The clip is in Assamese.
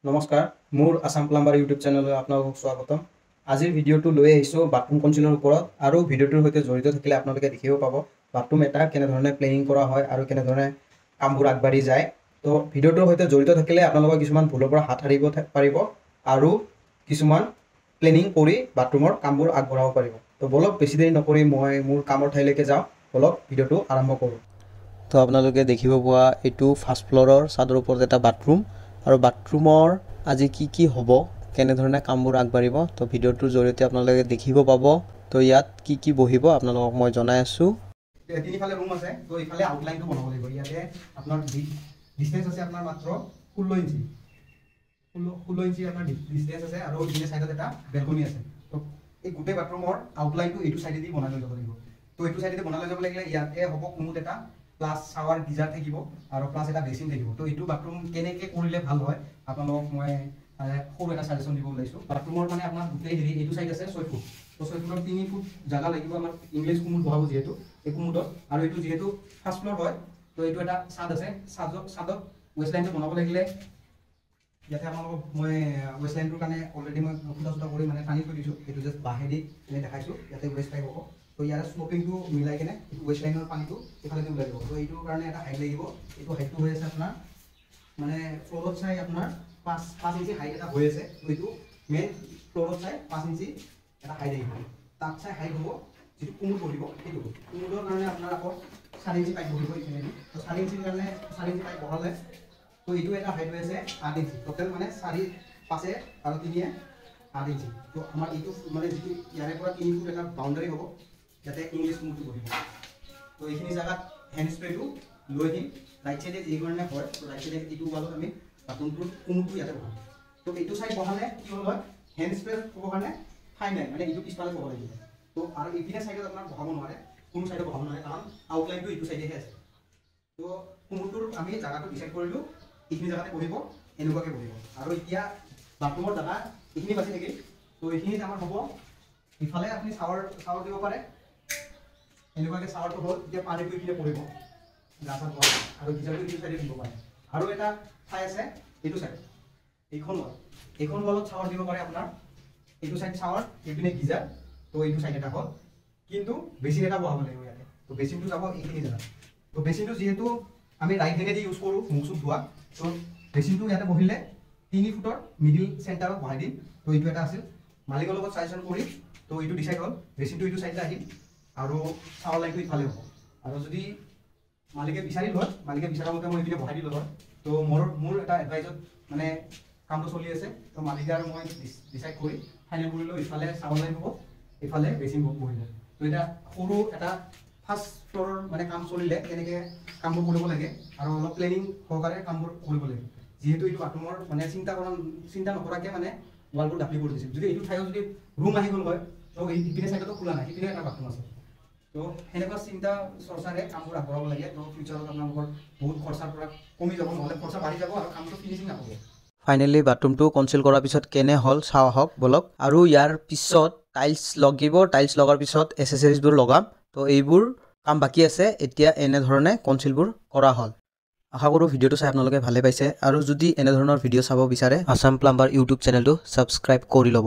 নমস্কাৰ মোৰ আসাম প্লাম্বাৰ ইউটিউব চেনেললৈ আপোনালোকক স্বাগতম। আজিৰ ভিডিঅ'টো লৈ আহিছোঁ বাথৰুম কনচিলৰ ওপৰত আৰু ভিডিঅ'টোৰ সৈতে জড়িত থাকিলে আপোনালোকে দেখিব পাব বাথৰুম এটা কেনেধৰণে প্লেনিং কৰা হয় আৰু কেনেধৰণে কামবোৰ আগবাঢ়ি যায়। তো ভিডিঅ'টোৰ সৈতে জড়িত থাকিলে আপোনালোকে কিছুমান ভুলৰ পৰা হাত সাৰিব পাৰিব আৰু কিছুমান প্লেনিং কৰি বাথৰুমৰ কামবোৰ আগবঢ়াব পাৰিব। তো বলক বেছি দেৰি নকৰি মই মোৰ কামৰ ঠাইলৈকে যাওঁ, বলক ভিডিঅ'টো আৰম্ভ কৰোঁ। তো আপোনালোকে দেখিব পোৱা এইটো ফাৰ্ষ্ট ফ্ল'ৰৰ ছাদৰ ওপৰত এটা বাথৰুম আৰু বাথৰুমৰ আজি কি হ'ব, কেনেধৰণে কামবোৰ আগবাঢ়িব, তো ভিডিঅ'টোৰ জৰিয়তে আপোনালোকে দেখিব পাব। তো ইয়াত কি বহিব আপোনালোকক মই জনাই আছোঁ। তিনিফালে ৰুম আছে, তো এইফালে আউটলাইনটো বনাব লাগিব। ইয়াতে আপোনাৰ ডিষ্টেঞ্চ আছে আপোনাৰ মাত্ৰ 16 ইঞ্চি। 16 ইঞ্চি আপোনাৰ ডিষ্টেঞ্চ আছে আৰু ইপিনে চাইডত এটা বেলকনি আছে। তো এই গোটেই বাথৰুমৰ আউটলাইনটো এইটো চাইডেদি বনাই লৈ যাব লাগিব। তো এইটো চাইডেদি বনাই লৈ যাব লাগিলে ইয়াতে হ'ব কোমোড এটা, প্লাছ শাৱাৰ গিজাৰ থাকিব আৰু প্লাছ এটা বেচিন থাকিব। তো এইটো বাথৰুম কেনেকৈ কৰিলে ভাল হয় আপোনালোকক মই সৰু এটা ছাজেশ্যন দিব ওলাইছোঁ। বাথৰুমৰ মানে আপোনাৰ গোটেই এইটো চাইড আছে 6 ফুট। তো 6 ফুটৰ 3 ফুট জাগা লাগিব আমাৰ ইংলিছ কোমোড বহাব যিহেতু এই কোমোডত। আৰু এইটো যিহেতু ফাৰ্ষ্ট ফ্ল'ৰ হয়, তো এইটো এটা ছাদ আছে। ছাদত ৱেষ্ট লাইনটো বনাব লাগিলে ইয়াতে আপোনালোকক মই ৱেষ্ট লাইনটোৰ কাৰণে অলৰেডি মই ফুটা কৰি মানে টানি থৈ দিছোঁ। এইটো জাষ্ট বাঁহেদি এনে দেখাইছোঁ, ইয়াতে ৱেষ্ট লাইন হ'ব। তো ইয়াৰ স্লপিংটো মিলাই কেনে ৱেষ্ট লাইনৰ পানীটো এইফালেদি ওলাই দিব। তো এইটোৰ কাৰণে এটা হাইট লাগিব। এইটো হাইটটো হৈ আছে আপোনাৰ মানে ফ্ল'ৰত চাই আপোনাৰ 5 ইঞ্চি হাইট এটা হৈ আছে। তো এইটো মেইন ফ্ল'ৰত চাই 5 ইঞ্চি এটা হাইট আহিব। তাত চাই হাইট হ'ব যিটো কোমোড বহিব সেইটো। কোমোডৰ কাৰণে আপোনাৰ আকৌ 4 ইঞ্চি পাইপ বহিব এইখিনিদি। তো 4 ইঞ্চিৰ কাৰণে 4 ইঞ্চি পাইপ বহালে তো এইটো এটা হাইট হৈ আছে 8 ইঞ্চি। টোটেল মানে 4 5 আৰু 3 8 ইঞ্চি। তো আমাৰ এইটো মানে যিটো ইয়াৰে পৰা 3 ফুট এটা বাউণ্ডাৰী হ'ব, যাতে ইংলিছ কোমোডটো বহিব। তো এইখিনি জেগাত হেণ্ড স্প্ৰেটো লৈ দিম ৰাইট চাইডে যি কাৰণে হয়। তো ৰাইট চাইডে এইটো ৱালত আমি বাথৰুমটোৰ কোমোডটো ইয়াতে বহাম। তো এইটো চাইড বহালে কি হ'ল হয়, হেণ্ড স্প্ৰে হ'বৰ কাৰণে ঠাই নাই, মানে এইটো পিছফালে বহাব লাগিব। তো আৰু ইপিনে চাইডত আপোনাৰ বহাব নোৱাৰে, কোনো চাইডত বহাব নোৱাৰে, কাৰণ আউটলাইনটো এইটো চাইডেহে আছে। তো কোমোডটোৰ আমি জেগাটো ডিচাইড কৰিলোঁ, এইখিনি জেগাতে বহিব, এনেকুৱাকৈ বহিব। আৰু এতিয়া বাথৰুমৰ জেগা এইখিনি বাচি থাকিল। তো এইখিনিত আমাৰ হ'ব ইফালে আপুনি চাৱাৰ দিব পাৰে, এনেকুৱাকৈ চাৱাৰটো হ'ল। এতিয়া পানীটো এইপিনে পৰিব গা চা ধোৱা, আৰু গিজাৰটো এইটো চাইডে দিব পাৰে। আৰু এটা ঠাই আছে এইটো চাইড, এইখন ৱালত চাৱাৰ দিব পাৰে আপোনাৰ। এইটো চাইড চাৱাৰ, এইপিনে গিজাৰ। তো এইটো চাইড এটা হ'ল, কিন্তু বেচিন এটা বহাব লাগিব ইয়াতে। তো বেচিনটো যাব এইখিনি জেগাত। তো বেচিনটো যিহেতু আমি ৰাইট হেণ্ডেদি ইউজ কৰোঁ মুখ চুখ ধোৱা, তো বেচিনটো ইয়াতে বহিলে 3 ফুটৰ মিডিল চেণ্টাৰত বহাই দিম। তো এইটো এটা আছিল মালিকৰ লগত চাজেশ্যন কৰি। তো এইটো ডিচাইড হ'ল, বেচিনটো এইটো চাইডে আহিল আৰু চাৱাৰ লাইনটো ইফালে হ'ব। আৰু যদি মালিকে বিচাৰি লয়, মালিকে বিচৰা মতে মই এইপিনে বহাই দিলোঁ হয়। তো মোৰ এটা এডভাইজত মানে কামটো চলি আছে। তো মালিকে আৰু মই ডিচাইড কৰি ফাইনেল কৰিলোঁ, ইফালে চাৱাৰ লাইন হ'ব, ইফালে বেচিন বহিব। তো এতিয়া সৰু এটা ফাৰ্ষ্ট ফ্ল'ৰৰ মানে কাম চলিলে কেনেকৈ কামবোৰ কৰিব লাগে আৰু অলপ প্লেনিং সহকাৰে কামবোৰ কৰিব লাগে। যিহেতু এইটো বাথৰুমৰ মানে চিন্তা নকৰাকৈ মানে ৱালবোৰ ডাপলি কৰি দিছিল। যদি এইটো ঠাইত যদি ৰুম আহি গ'ল হয়, তো ইপিনে চাইডতো খোলা নাই, সিপিনে এটা বাথৰুম আছে। তো সেনেকুৱা চিন্তা চৰ্চাৰে কামবোৰ আগবঢ়াব লাগে। তো ফিউচাৰত আপোনালোকৰ বহুত খৰচাৰ পৰা কমি যাব, নহ'লে খৰচা বাঢ়ি যাব আৰু কামটো ফিনিচিং নাপাব। ফাইনেলি বাথৰুমটো কনচিল কৰাৰ পিছত কেনে হ'ল চাওঁ আহক বলক। আৰু ইয়াৰ পিছত টাইলছ লাগিব, টাইলছ লগাৰ পিছত এচেচেৰিজবোৰ লগাম। তো এইবোৰ কাম বাকী আছে। এতিয়া এনেধৰণে কনচিলবোৰ কৰা হ'ল। আশা কৰোঁ ভিডিঅ'টো চাই আপোনালোকে ভালে পাইছে, আৰু যদি এনেধৰণৰ ভিডিঅ' চাব বিচাৰে আসাম প্লাম্বাৰ ইউটিউব চেনেলটো ছাবস্ক্ৰাইব কৰি ল'ব।